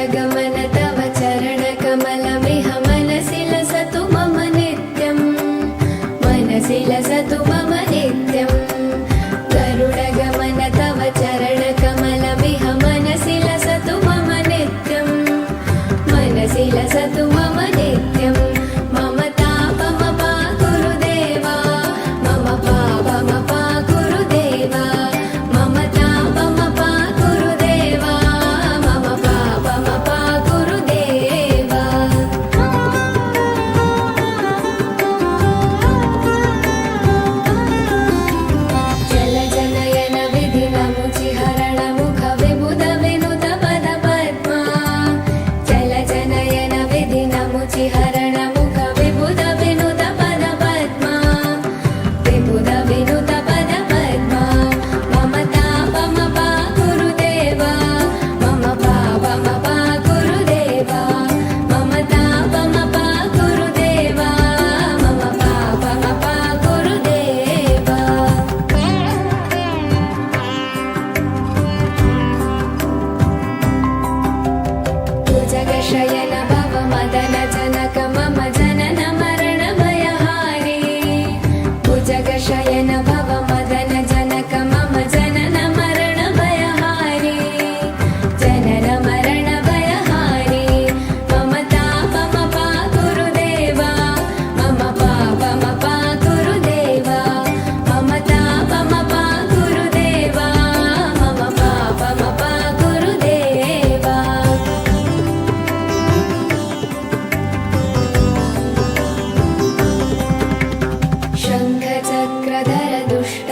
गरुडगमन तव चरणकमलमिह मनसि लसतु मम नित्यं मनसि लसतु मम नित्यं गरुडगमन तव चरणकमलमिह मनसि लसतु मम नित्यं मनसि लसतु मम नित्यं मम तापमपा गुरुदेवा मम पापमपा गुरुदेवा मम तापमपा गुरुदेवा मम पापमपा गुरुदेवा जलजनयन विधिनमुचिहरण मुख विबुध विनुत पद पद्मा जलजनयन विधिनमुचिहरण मुख विबुध विनुत पद पद्मा विबुध विनुत पद पद्मा मम तापमपा गुरुदेवा मम पापमपा गुरुदेवा मम तापमपा गुरुदेवा मम पापमपा गुरुदेवा भुजगशयन भव मदन जनक मम जनन मरण भयहारी भुजगशयन भव मदन जनक मम जनन मरण भयहारी जनन मरण भयहारी मम तापमपा गुरुदेवा मम पापमपा गुरुदेवा मम तापमपा गुरुदेवा मम पापमपा गुरुदेवा शङ्खचक्रधर दुष्ट